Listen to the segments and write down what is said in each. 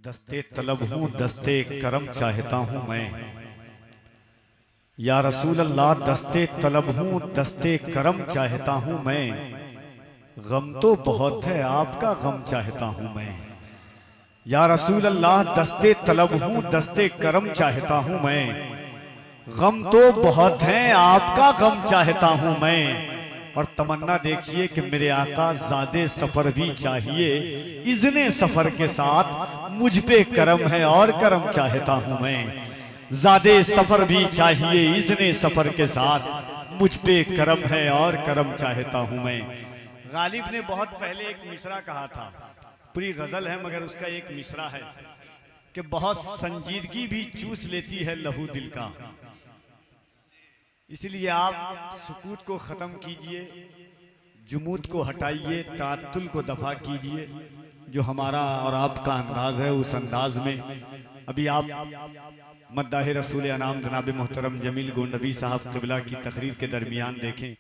दस्ते तलब हूँ दस्ते करम चाहता हूँ मैं, या रसूल अल्लाह दस्ते तलब हूँ दस्ते करम चाहता हूँ मैं। गम तो बहुत है आपका गम चाहता हूँ मैं, या रसूल अल्लाह दस्ते तलब हूँ दस्ते करम चाहता हूँ मैं। गम तो बहुत है आपका गम चाहता हूँ मैं। और तमन्ना देखिए कि मेरे आका ज़ादे सफर भी चाहिए, इज़्ने सफर के साथ मुझ पे करम है और करम चाहता हूं मैं। ज़ादे सफर भी चाहिए इज़्ने सफर के साथ मुझ पे करम है और करम चाहता हूं मैं। गालिब ने बहुत पहले एक मिसरा कहा था, पूरी गजल है मगर उसका एक मिसरा है कि बहुत संजीदगी भी चूस लेती है लहू दिल का। इसलिए आप सुकूत को ख़त्म कीजिए, जुमूद को हटाइए, तातुल को दफ़ा कीजिए। जो हमारा और आपका अंदाज़ है उस अंदाज में अभी आप मद्दाह रसूल अनाम जनाब मोहतरम जमील गोंडवी साहब क़िबला की तकरीर के दरमियान देखें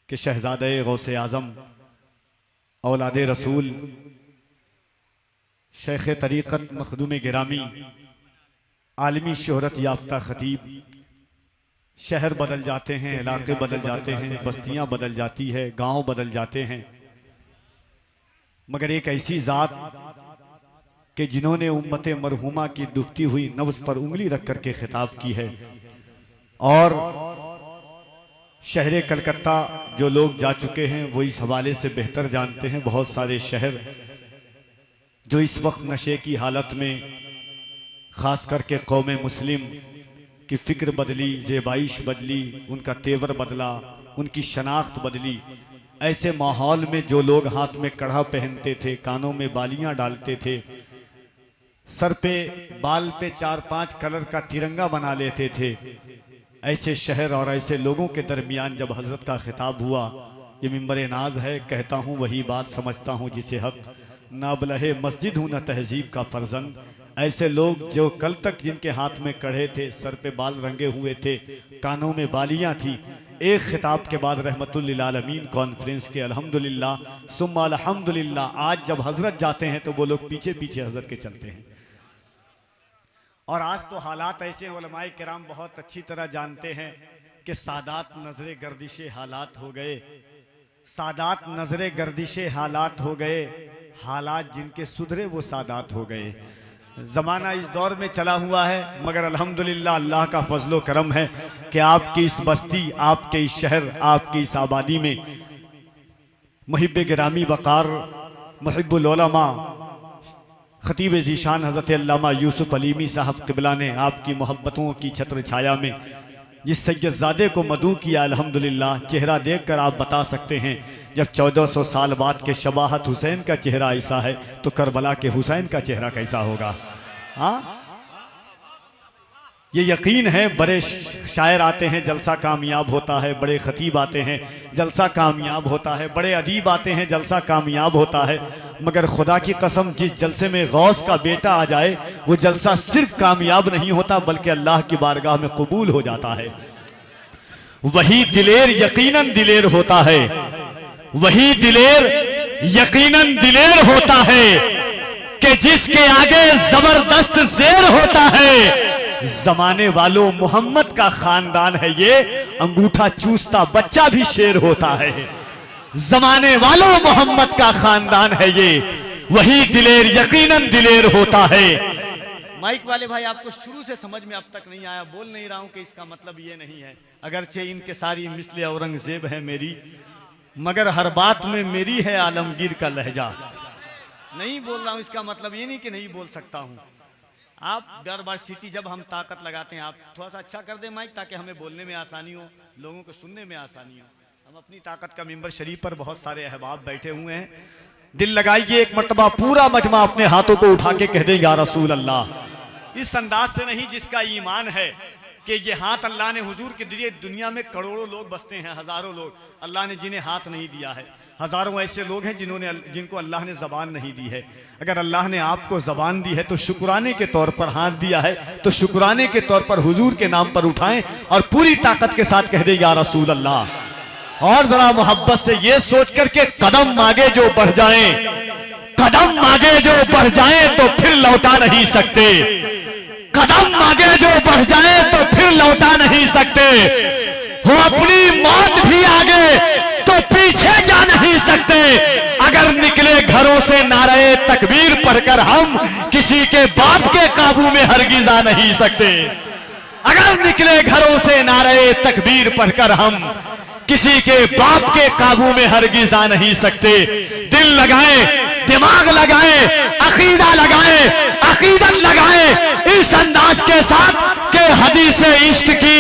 कि शहज़ादे गौसे आज़म औलाद रसूल शेख तरीक़त मखदूम गिरामी आलमी शोहरत याफ्ता ख़तीब, शहर बदल जाते हैं, इलाके बदल जाते हैं, बस्तियां बदल जाती है, गांव बदल जाते हैं, मगर एक ऐसी ज़ात कि जिन्होंने उम्मत मरहूमा की दुखती हुई नफ्स पर उंगली रख करके खिताब की है। और शहर कलकत्ता जो लोग जा चुके हैं वो इस हवाले से बेहतर जानते हैं। बहुत सारे शहर जो इस वक्त नशे की हालत में, ख़ास करके कौम मुस्लिम की फ़िक्र बदली, ज़ेबाइश बदली, उनका तेवर बदला, उनकी शनाख्त बदली। ऐसे माहौल में जो लोग हाथ में कड़ा पहनते थे, कानों में बालियां डालते थे, सर पे बाल पे 4-5 कलर का तिरंगा बना लेते थे, ऐसे शहर और ऐसे लोगों के दरमियान जब हज़रत का खिताब हुआ, ये मिंबर नाज है, कहता हूँ वही बात समझता हूँ जिसे हक, ना बलहे मस्जिद हूँ न तहजीब का फर्जंद। ऐसे लोग जो कल तक जिनके हाथ में कढ़े थे, सर पे बाल रंगे हुए थे, कानों में बालियां थी, एक खिताब के बाद रहमतुल लिल आलमीन कॉन्फ्रेंस के अल्हम्दुलिल्लाह सुम्मा अल्हम्दुलिल्लाह आज जब हजरत जाते हैं तो वो लोग पीछे पीछे हजरत के चलते हैं। और आज तो हालात ऐसे, उलमाए किराम बहुत अच्छी तरह जानते हैं कि सादात नजरे गर्दिशे हालात हो गए, सादात नजरे गर्दिशे हालात हो गए, हालात जिनके सुधरे वो सादात हो गए। ज़माना इस दौर में चला हुआ है, मगर अल्हम्दुलिल्लाह अल्लाह का फजलो करम है कि आपकी इस बस्ती, आपके इस शहर, आपकी इस आबादी में मुहिब गिरामी वक़ार मुहिब्बुल उलमा ख़तीब ज़ीशान हज़रत अल्लामा यूसुफ़ अलीमी साहब क़िबला ने आपकी मोहब्बतों की छत्र छाया में जिस सैयदज़ादे को मदू किया, अल्हम्दुलिल्लाह चेहरा देखकर आप बता सकते हैं जब 1400 साल बाद के शबाहत हुसैन का चेहरा ऐसा है तो करबला के हुसैन का चेहरा कैसा होगा। हाँ, ये यकीन है। बड़े शायर आते हैं जलसा कामयाब होता है, बड़े ख़तीब आते हैं जलसा कामयाब होता है, बड़े अदीब आते हैं जलसा कामयाब होता है, मगर खुदा की कसम जिस जलसे में गौस का बेटा आ जाए वो जलसा सिर्फ कामयाब नहीं होता बल्कि अल्लाह की बारगाह में कबूल हो जाता है। वही दिलेर यकीनन दिलेर होता है, वही दिलेर यकीनन दिलेर होता है कि जिसके आगे जबरदस्त शेर होता है। जमाने वालों मोहम्मद का खानदान है ये, अंगूठा चूसता बच्चा भी शेर होता है। जमाने वालों मोहम्मद का खानदान है ये, वही दिलेर यकीनन दिलेर होता है। माइक वाले भाई आपको शुरू से समझ में अब तक नहीं आया, बोल नहीं रहा हूं कि इसका मतलब ये नहीं है, अगरचे इनके सारी मिस्ल औरंगजेब है मेरी, मगर हर बात में मेरी है आलमगीर का लहजा। नहीं बोल रहा हूं, इसका मतलब ये नहीं कि नहीं बोल सकता हूं। आप बार बार सीटी जब हम ताकत लगाते हैं, आप थोड़ा सा अच्छा कर दे माइक ताकि हमें बोलने में आसानी हो, लोगों को सुनने में आसानी हो। हम अपनी ताकत का मिंबर शरीफ पर बहुत सारे अहबाब बैठे हुए हैं, दिल लगाइए एक मर्तबा पूरा मजमा अपने हाथों को उठा के कह दे या रसूल अल्लाह। इस अंदाज से नहीं जिसका ईमान है कि ये हाथ अल्लाह ने हुजूर के दिए, दुनिया में करोड़ों लोग बसते हैं, हजारों लोग अल्लाह ने जिन्हें हाथ नहीं दिया है, हजारों ऐसे लोग हैं जिनको अल्लाह ने ज़बान नहीं दी है। अगर अल्लाह ने आपको ज़बान दी है तो शुक्राने के तौर पर, हाथ दिया है तो शुक्राने के तौर पर हुजूर के नाम पर उठाएं और पूरी ताकत के साथ कह दे या रसूल अल्लाह। और जरा मोहब्बत से ये सोच करके कदम आगे जो बढ़ जाएं, कदम आगे जो बढ़ जाए तो फिर लौटा नहीं सकते, कदम आगे जो बढ़ जाए तो फिर लौटा नहीं सकते, हो अपनी मौत भी आगे तो पीछे जा नहीं सकते। अगर निकले घरों से नारे तकबीर पढ़कर हम किसी के बाप के काबू में हरगिज आ नहीं सकते। अगर निकले घरों से नारे तकबीर पढ़कर हम किसी के बाप के काबू में हरगिज आ नहीं सकते। दिल लगाए, दिमाग लगाए, अकीदा लगाए, अकीदत लगाए इस अंदाज के साथ कि हदीस इश्क की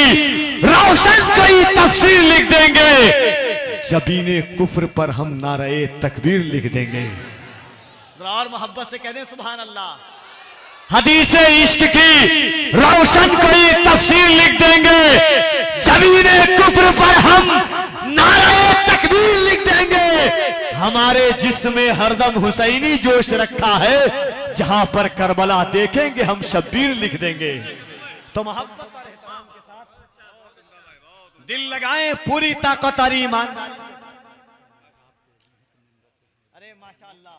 रोशन कोई तफसीर लिख देंगे, जबीने कुफ्र पर हम नारे तकबीर लिख देंगे। और मोहब्बत से कह दें सुभान अल्लाह। हदीस इश्क की रोशन कोई तफसीर लिख देंगे, जबीने कुफ्र पर हम नारे तकबीर लिख देंगे। हमारे जिस्म में हरदम हुसैनी जोश रखा है, जहां पर करबला देखेंगे हम शब्बीर लिख देंगे। तो मोहब्बत और एहतराम के साथ दिल लगाएं, पूरी ताकत और ईमानदारी। अरे माशाअल्लाह,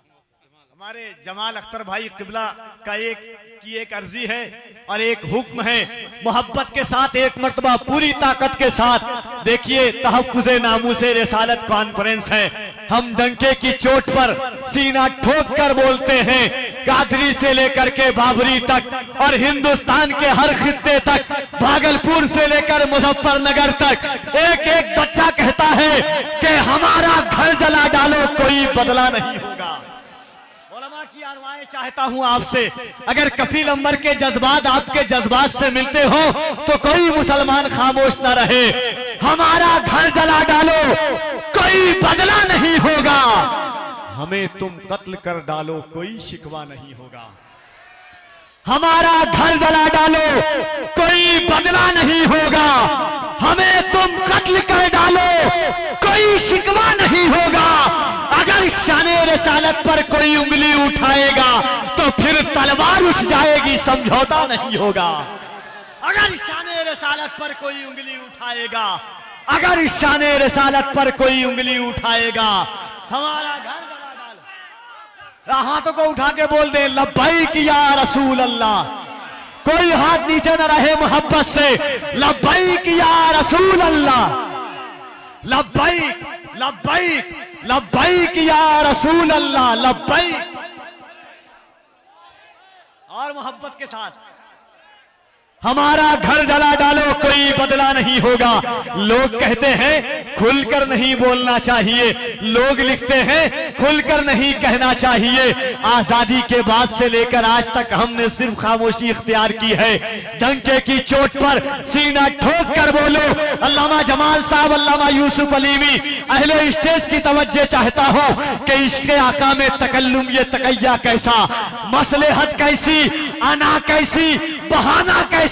हमारे जमाल अख्तर भाई किबला का एक अर्जी है और एक हुक्म है। मोहब्बत के साथ एक मर्तबा पूरी ताकत के साथ देखिए, तहफ्फुज़े नामूसे रिसालत कॉन्फ्रेंस है। हम डंके की चोट पर सीना ठोक कर बोलते हैं, कादरी से लेकर के बाबरी तक और हिंदुस्तान के हर खित्ते तक, भागलपुर से लेकर मुजफ्फरनगर तक एक एक बच्चा कहता है कि हमारा घर जला डालो, कोई बदला नहीं होगा। उलमा की अरवाएं चाहता हूं आपसे, अगर कफील अंबर के जज्बात आपके जज्बात से मिलते हो तो कोई मुसलमान खामोश न रहे। हमारा घर जला डालो, कोई बदला नहीं होगा। हमें तुम कत्ल कर डालो, कोई शिकवा नहीं होगा। हमारा घर जला डालो, कोई बदला नहीं होगा। हमें तुम कत्ल कर डालो, कोई शिकवा नहीं होगा। अगर शाने रिसालत पर कोई उंगली उठाएगा तो फिर तलवार उठ जाएगी, समझौता नहीं होगा। अगर शाने रिसालत पर कोई उंगली उठाएगा, अगर शाने रिसालत पर कोई उंगली उठाएगा, हमारा घर जला डालो। हाथों को उठा के बोल दे लब्बैक या रसूल अल्लाह। कोई हाथ नीचे न रहे मोहब्बत से, लब्बैक या रसूल अल्लाह, लब्बैक लब्बैक लब्बैक या रसूल अल्लाह, लब्बैक। और मोहब्बत के साथ हमारा घर जला डालो, कोई बदला नहीं होगा। लोग कहते हैं खुलकर नहीं बोलना चाहिए, लोग लिखते हैं खुलकर नहीं कहना चाहिए। आजादी के बाद से लेकर आज तक हमने सिर्फ खामोशी इख्तियार की है। डंके की चोट पर सीना ठोक कर बोलो। अल्लामा जमाल साहब, अल्लामा यूसुफ अलीमी, अहले स्टेज की तवज्जो चाहता हूं कि इश्क़े आका में तकल्लुम ये तकैया कैसा, मसलहत कैसी, अना कैसी, बहाना कैसा,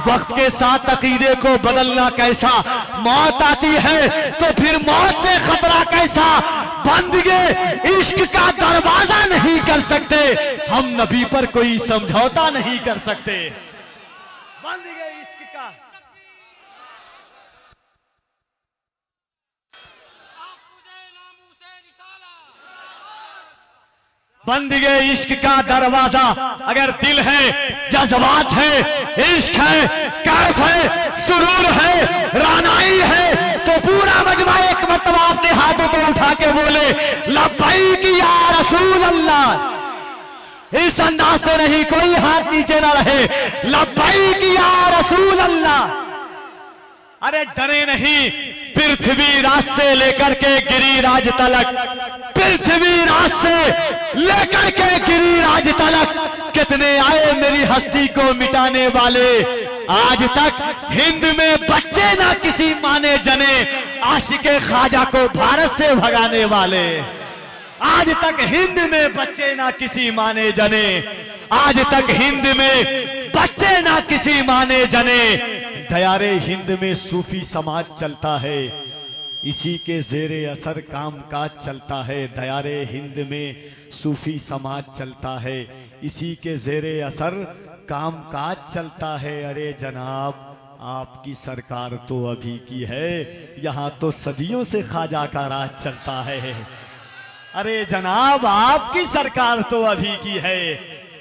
वक्त के साथ अकीदे को बदलना कैसा, मौत आती है तो फिर मौत से खतरा कैसा। बंदगे इश्क का दरवाजा नहीं कर सकते हम, नबी पर कोई समझौता नहीं कर सकते। बंदगे इश्क का बंदगे इश्क का दरवाजा, अगर दिल है, जज्बात है, इश्क है, कैफ है, सुरूर है, रानाई है, तो पूरा मजमा एक मर्तबा अपने हाथों को उठा के बोले लब्बैक या रसूल अल्लाह। इस अंदाज से नहीं, कोई हाथ नीचे ना रहे, लब्बैक या रसूल अल्लाह। अरे डरे नहीं, पृथ्वी राज से लेकर के गिरिराज तलक, पृथ्वी राज से लेकर के गिरिराज तलक कितने आए मेरी हस्ती को मिटाने वाले। आज तक हिंद में बच्चे ना किसी माने जने, आशिके ख्वाजा को भारत से भगाने वाले। आज तक हिंद में बच्चे ना किसी माने जने, आज तक हिंद में बच्चे ना किसी माने जने। दयारे हिंद में सूफी समाज चलता है, इसी के जेरे असर काम काज चलता है। दयारे हिंद में सूफी समाज चलता है, इसी के जेरे असर काम काज चलता है। अरे जनाब आपकी सरकार तो अभी की है, यहाँ तो सदियों से ख्वाजा का राज चलता है। अरे जनाब आपकी सरकार तो अभी की है,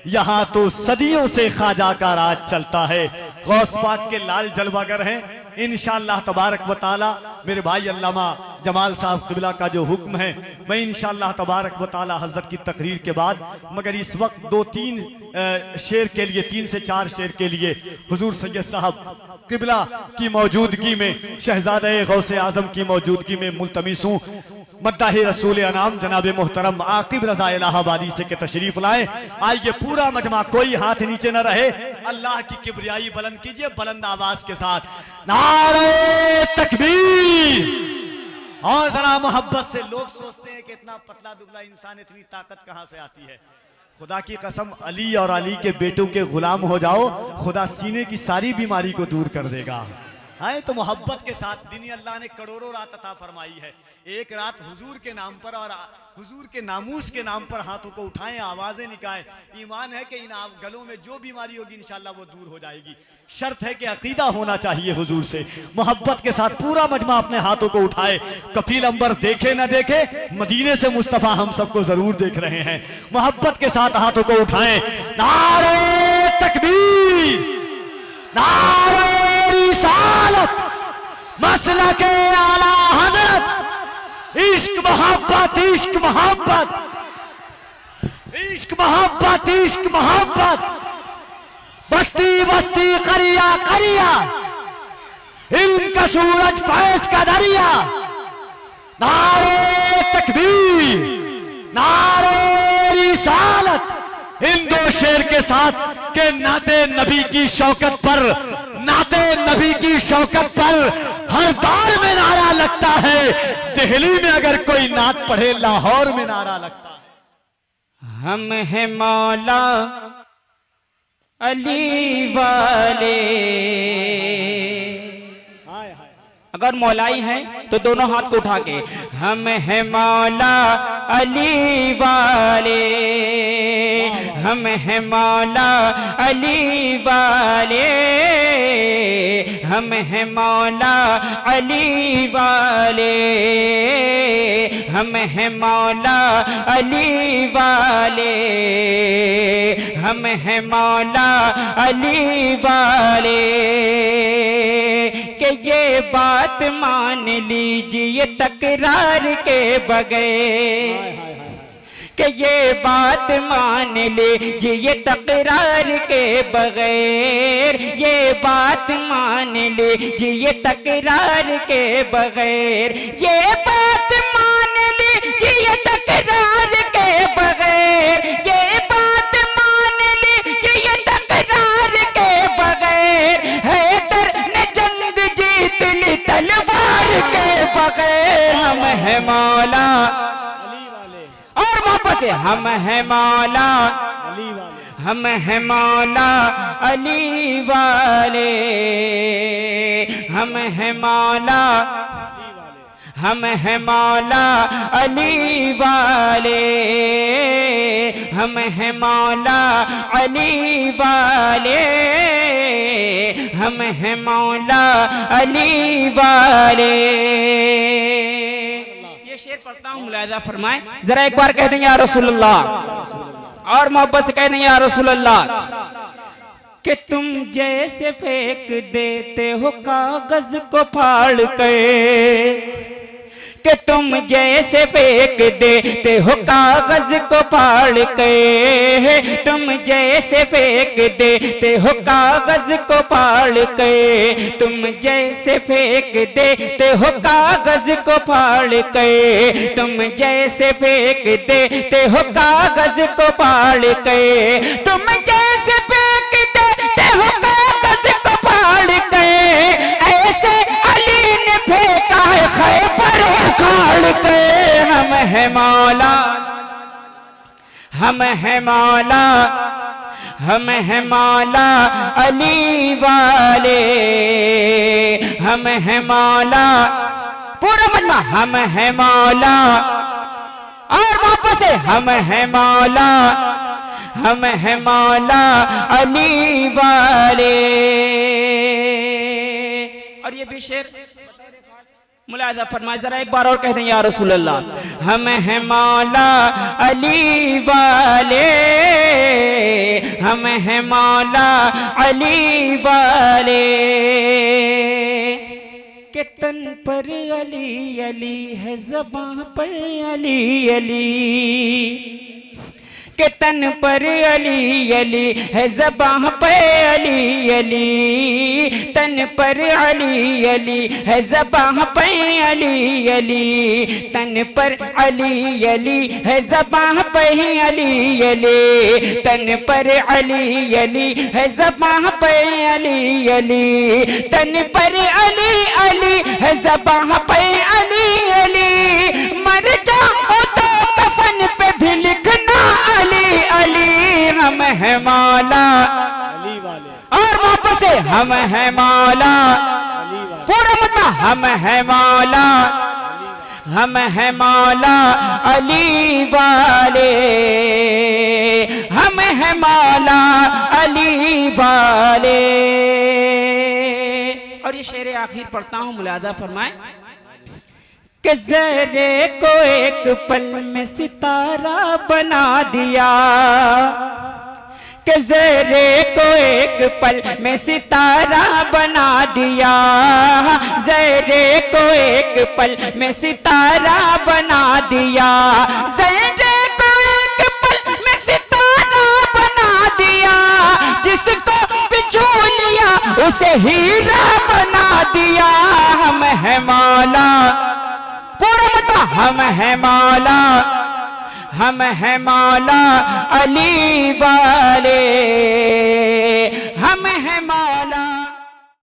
यहाँ तो सदियों से ख्वाजा का राज चलता है। गौस पाक के लाल जलवागर हैं। इंशाअल्लाह तबारक व ताला मेरे भाई अल्लामा जमाल साहब क़िबला का जो हुक्म है, मैं इंशाअल्लाह तबारक व ताला हजरत की तकरीर के बाद, मगर इस वक्त 2-3 शेर के लिए, 3 से 4 शेर के लिए हुजूर सैयद साहब क़िबला की मौजूदगी में, शहजादे गौसे आजम की मौजूदगी में मुल्तमिस हूँ मद्दाह रसूल अनाम जनाब मोहतरम आकिब रजा इलाहाबादी से के तशरीफ लाए। आइए पूरा मजमा, कोई हाथ नीचे न रहे, अल्लाह की किबरियाई बुलंद कीजिए बुलंद आवाज के साथ, नारे तकबीर। और जरा मोहब्बत से, लोग सोचते हैं कि इतना पतला दुबला इंसान, इतनी ताकत कहां से आती है। खुदा की कसम, अली और अली के बेटों के गुलाम हो जाओ, खुदा सीने की सारी बीमारी को दूर कर देगा। है तो मोहब्बत के साथ दिन अल्लाह ने करोड़ों रात अता फरमाई है। एक रात हुजूर के नाम पर और हुजूर के नामूस के नाम पर हाथों को उठाएं, आवाजें निकालें। ईमान है कि इन गलों में जो बीमारी होगी इंशाअल्लाह वो दूर हो जाएगी। शर्त है कि अकीदा होना चाहिए हुजूर से। मोहब्बत के साथ पूरा मजमा अपने हाथों को उठाए। कफील अंबर देखे न देखे, मदीने से मुस्तफा हम सबको जरूर देख रहे हैं। मोहब्बत के साथ हाथों को उठाएं, नारे तकबीर, नारे रिसालत, मसलके आला हज़रत, इश्क मोहब्बत, इश्क मोहब्बत, इश्क मोहब्बत, इश्क मोहब्बत, बस्ती बस्ती करिया करिया, इल्म का सूरज फैज़ का दरिया। नारे तकबीर, नारे रिसालत। इन 2 शेर के साथ के नाते नबी की शौकत पर, नाते नबी की शौकत पर हर दौर में नारा लगता है। दिल्ली में अगर कोई नात पढ़े, लाहौर में नारा लगता है। हम हैं मौला अली वाले। अगर मौलाई हैं तो दोनों हाथ को उठा के, हम हैं मौला अली वाले, हम हैं मौला अली वाले, हम हैं मौला अली वाले, हम हैं मौला अली वाले, हम हैं मौला अली वाले। कि ये बात मान लीजिए तकरार के बगैर, कि ये बात मान लीजिए तकरार के बगैर, ये बात मान लीजिए तकरार के बगैर, ये बात मान लीजिए तकरार के बगैर, ये बात मान लीजिए तकरार के बगैर। हैदर ने जंग जीत ली तलवार के बगैर। हम हैं मौला और वापस से, हम हैं मौला अली वाले, हम हैं मौला अली वाले, हम हैं मौला, हम हैं मौला अली वाले, हम हैं मौला अली वाले, हम हैं मौला अली वाले। ये शेर पढ़ता हूँ, मुलाहिजा फरमाएं। जरा एक बार कह देंगे या रसूलुल्लाह, और मोहब्बत से कह देंगे या रसूलुल्लाह। कि तुम जैसे फेंक देते हो कागज को फाड़ के, कि तुम जैसे फेंक देते हो कागज को फाड़ के, तुम जैसे फेंक देते हो कागज को फाड़ के, तुम जैसे फेंक देते हो कागज को फाड़ के, तुम जैसे फेंक देते हो कागज को फाड़ के, तुम जैसे फेंक देते हो कागज को फाड़ के, ऐसे अली ने फेंका है खैबर उखाड़ के। हम हैं मौला, हम हैं मौला, हम हैं मौला अली वाले, हम हैं मौला, पूरा मजमा, हम हैं मौला, और वापस से, हम हैं मौला, हम हैं मौला अली वाले। और ये भी शेर मुलाहिजा फरमाए, जरा एक बार और कह दें या रसूल अल्लाह। हम हैं मौला अली वाले, हम हैं मौला अली वाले, के तन पर अली अली है, ज़बां पर अली अली, के तन पर अली अली है, ज़बां पर अली अली, तन पर अली अली है, ज़बां पर अली अली, तन पर अली अली है, ज़बां पर अली अली, तन पर अली अली है, ज़बां पर अली अली, तन पर अली अली है, ज़बां पर अली अली, मर जाओ तो कफन पे भी लिखना अली अली, हम हैं मौला अली वाले, और वापस से हम हैं मौला, अली वाले, पूरा मतलब हम हैं मौला, हम हैं मौला अली वाले, हम हैं मौला अली वाले। और ये शेर आखिर पढ़ता हूं, मुलाहिजा फरमाए कि ज़रे को एक पल में सितारा बना दिया, कि ज़रे को एक पल में सितारा बना दिया, ज़रे को एक पल में सितारा बना दिया, ज़रे को एक पल में सितारा बना दिया, जिसको बिछो लिया उसे हीरा बना दिया, हम हैं मौला, पूरा मतलब हम हैं मौला, हम हैं मौला अली वाले, हम हैं मौला